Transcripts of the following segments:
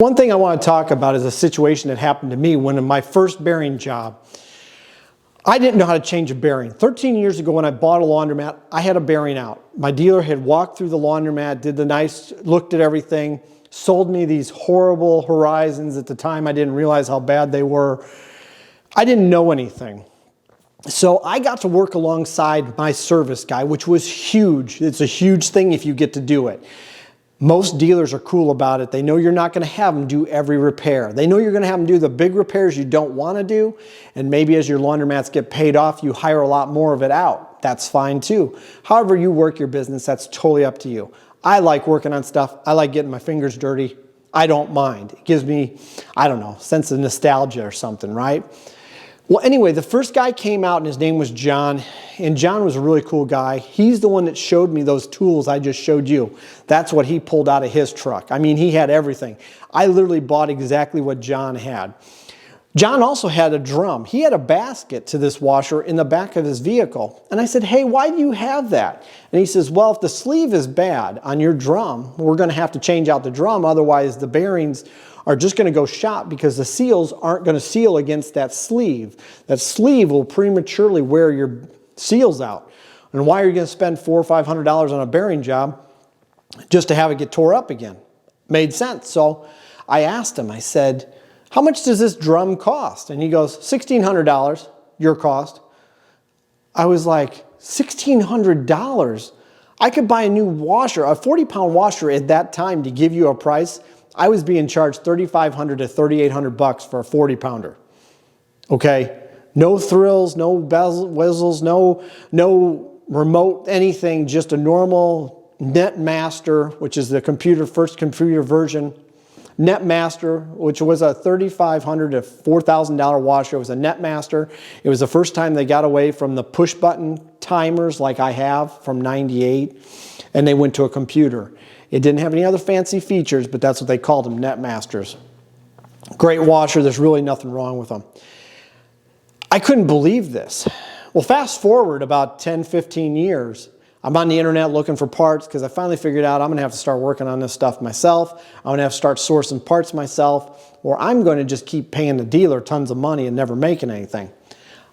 One thing I want to talk about is a situation that happened to me when in my first bearing job. I didn't know how to change a bearing. 13 years ago when I bought a laundromat, I had a bearing out. My dealer had walked through the laundromat, looked at everything, sold me these horrible Horizons. At the time, I didn't realize how bad they were. I didn't know anything. So I got to work alongside my service guy, which was huge. It's a huge thing if you get to do it. Most dealers are cool about it. They know you're not going to have them do every repair. They know you're going to have them do the big repairs you don't want to do. And maybe as your laundromats get paid off, you hire a lot more of it out. That's fine too. However you work your business, that's totally up to you. I like working on stuff. I like getting my fingers dirty. I don't mind. It gives me, I don't know, a sense of nostalgia or something, right? Well, anyway, the first guy came out and his name was John. And John was a really cool guy. He's the one that showed me those tools I just showed you. That's what he pulled out of his truck. I mean, he had everything. I literally bought exactly what John had. John also had a drum. He had a basket to this washer in the back of his vehicle. And I said, hey, why do you have that? And he says, well, if the sleeve is bad on your drum, we're going to have to change out the drum. Otherwise, the bearings are just going to go shot because the seals aren't going to seal against that sleeve. That sleeve will prematurely wear your seals out. And why are you going to spend $400 or $500 on a bearing job just to have it get tore up again? Made sense. So I asked him, I said, how much does this drum cost? And he goes, $1,600, your cost. I was like, $1,600? I could buy a new washer, a 40-pound washer at that time to give you a price. I was being charged $3,500 to $3,800 for a 40-pounder. Okay? No thrills, no bezels, no remote anything, just a normal Netmaster, which is the first computer version. Netmaster, which was a $3,500 to $4,000 washer. It was a Netmaster. It was the first time they got away from the push-button timers like I have from '98, and they went to a computer. It didn't have any other fancy features, but that's what they called them, Netmasters. Great washer. There's really nothing wrong with them. I couldn't believe this. Well, fast forward about 10, 15 years. I'm on the internet looking for parts because I finally figured out I'm going to have to start working on this stuff myself. I'm going to have to start sourcing parts myself, or I'm going to just keep paying the dealer tons of money and never making anything.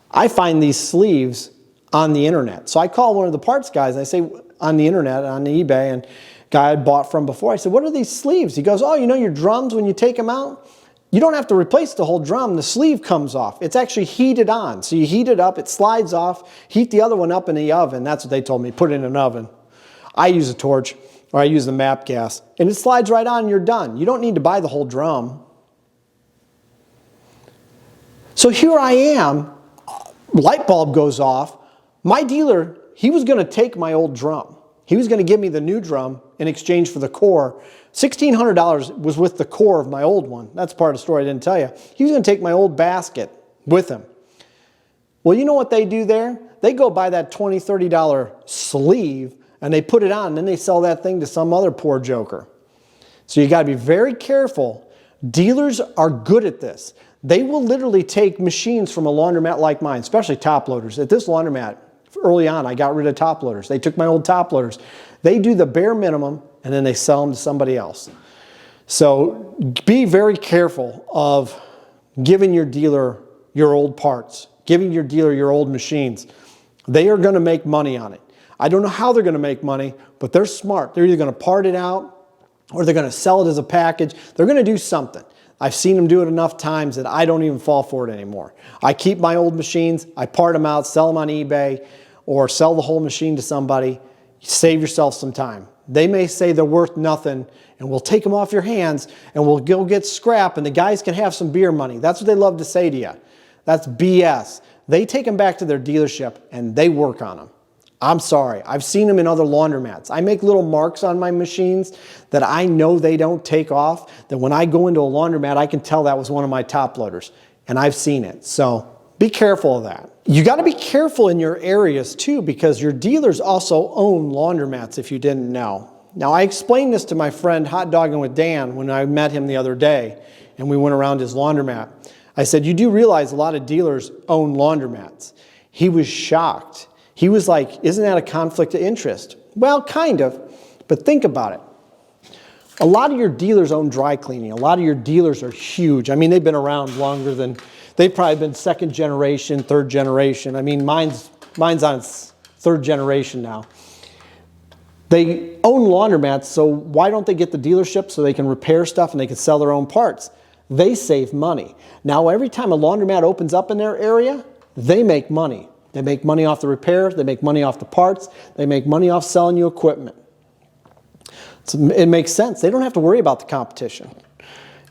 I find these sleeves on the internet. So I call one of the parts guys and I say on the internet, on the eBay, and guy I bought from before, I said, what are these sleeves? He goes, oh, you know your drums when you take them out? You don't have to replace the whole drum. The sleeve comes off. It's actually heated on. So you heat it up, it slides off, heat the other one up in the oven. That's what they told me, put it in an oven. I use a torch, or I use the MAP gas, and it slides right on and you're done. You don't need to buy the whole drum. So here I am, light bulb goes off. My dealer, he was going to take my old drum. He was going to give me the new drum in exchange for the core. $1,600 was with the core of my old one. That's part of the story I didn't tell you. He was going to take my old basket with him. Well, you know what they do there? They go buy that $20, $30 sleeve and they put it on and then they sell that thing to some other poor joker. So you got to be very careful. Dealers are good at this. They will literally take machines from a laundromat like mine, especially top loaders. At this laundromat, early on, I got rid of top loaders. They took my old top loaders. They do the bare minimum and then they sell them to somebody else. So be very careful of giving your dealer your old parts, giving your dealer your old machines. They are going to make money on it. I don't know how they're going to make money, but they're smart. They're either going to part it out or they're going to sell it as a package. They're going to do something. I've seen them do it enough times that I don't even fall for it anymore. I keep my old machines, I part them out, sell them on eBay, or sell the whole machine to somebody. Save yourself some time. They may say they're worth nothing, and we'll take them off your hands, and we'll go get scrap, and the guys can have some beer money. That's what they love to say to you. That's BS. They take them back to their dealership, and they work on them. I'm sorry. I've seen them in other laundromats. I make little marks on my machines that I know they don't take off, that when I go into a laundromat, I can tell that was one of my top loaders, and I've seen it. So be careful of that. You got to be careful in your areas too, because your dealers also own laundromats if you didn't know. Now, I explained this to my friend Hot Dogging with Dan when I met him the other day and we went around his laundromat. I said, you do realize a lot of dealers own laundromats. He was shocked. He was like, isn't that a conflict of interest? Well, kind of, but think about it. A lot of your dealers own dry cleaning. A lot of your dealers are huge. I mean, they've been around longer than, they've probably been second generation, third generation. I mean, mine's on its third generation now. They own laundromats, so why don't they get the dealership so they can repair stuff and they can sell their own parts? They save money. Now, every time a laundromat opens up in their area, they make money. They make money off the repairs, they make money off the parts, they make money off selling you equipment. So it makes sense. They don't have to worry about the competition.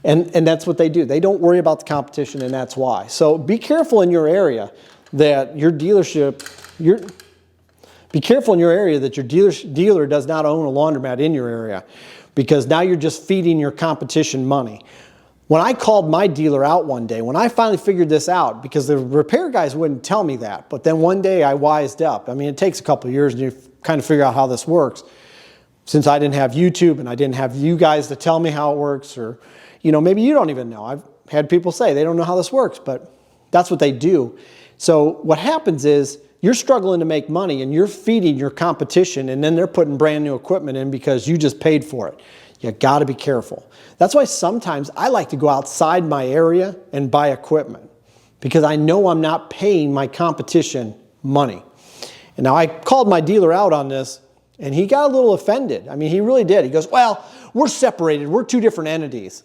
And that's what they do. They don't worry about the competition, and that's why. So be careful in your area that your dealership, be careful in your area that your dealer does not own a laundromat in your area, because now you're just feeding your competition money. When I called my dealer out one day, when I finally figured this out, because the repair guys wouldn't tell me that, but then one day I wised up. I mean, it takes a couple of years to kind of figure out how this works. Since I didn't have YouTube and I didn't have you guys to tell me how it works, or, you know, maybe you don't even know. I've had people say they don't know how this works, but that's what they do. So what happens is you're struggling to make money and you're feeding your competition, and then they're putting brand new equipment in because you just paid for it. You got to be careful. That's why sometimes I like to go outside my area and buy equipment, because I know I'm not paying my competition money. And now I called my dealer out on this, and he got a little offended. I mean, he really did. He goes, well, we're separated. We're two different entities.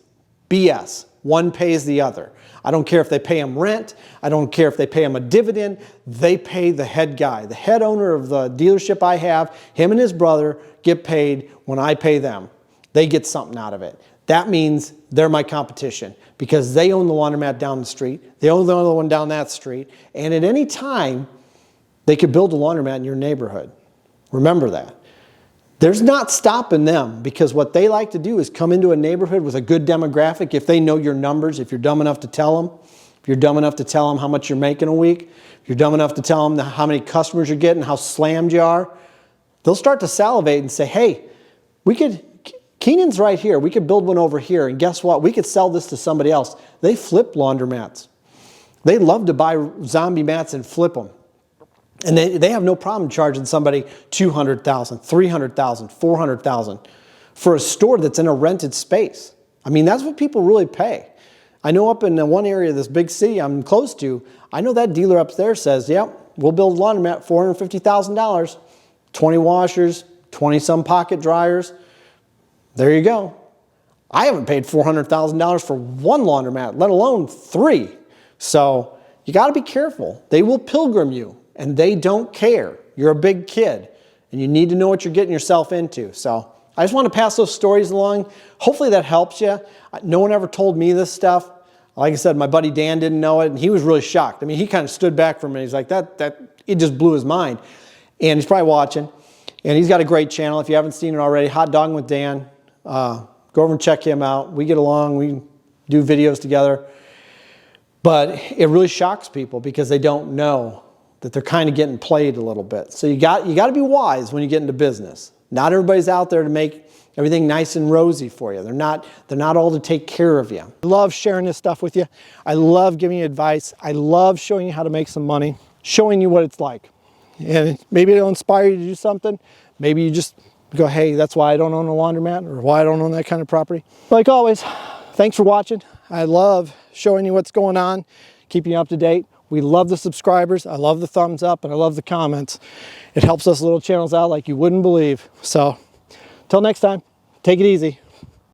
BS. One pays the other. I don't care if they pay him rent. I don't care if they pay him a dividend. They pay the head guy. The head owner of the dealership I have, him and his brother get paid when I pay them. They get something out of it. That means they're my competition, because they own the laundromat down the street. They own the other one down that street. And at any time, they could build a laundromat in your neighborhood. Remember that. There's not stopping them, because what they like to do is come into a neighborhood with a good demographic. If they know your numbers, if you're dumb enough to tell them, if you're dumb enough to tell them how much you're making a week, if you're dumb enough to tell them how many customers you're getting, how slammed you are, they'll start to salivate and say, hey, Keenan's right here. We could build one over here, and guess what? We could sell this to somebody else. They flip laundromats. They love to buy zombie mats and flip them. And they have no problem charging somebody $200,000, $300,000, $400,000 for a store that's in a rented space. I mean, that's what people really pay. I know up in one area of this big city I'm close to, I know that dealer up there says, yep, we'll build a laundromat, $450,000, 20 washers, 20-some pocket dryers. There you go. I haven't paid $400,000 for one laundromat, let alone 3. So you got to be careful. They will pilgrim you. And they don't care. You're a big kid, and you need to know what you're getting yourself into. So I just want to pass those stories along. Hopefully that helps you. No one ever told me this stuff. Like I said, my buddy Dan didn't know it, and he was really shocked. I mean, he kind of stood back from it. He's like, it just blew his mind. And he's probably watching. And he's got a great channel. If you haven't seen it already, Hot Dogging with Dan. Go over and check him out. We get along. We do videos together. But it really shocks people because they don't know that they're kind of getting played a little bit. So you got to be wise when you get into business. Not everybody's out there to make everything nice and rosy for you. They're not all to take care of you. I love sharing this stuff with you. I love giving you advice. I love showing you how to make some money, showing you what it's like. And maybe it'll inspire you to do something. Maybe you just go, hey, that's why I don't own a laundromat, or why I don't own that kind of property. Like always, thanks for watching. I love showing you what's going on, keeping you up to date. We love the subscribers. I love the thumbs up, and I love the comments. It helps us little channels out like you wouldn't believe. So, till next time, take it easy.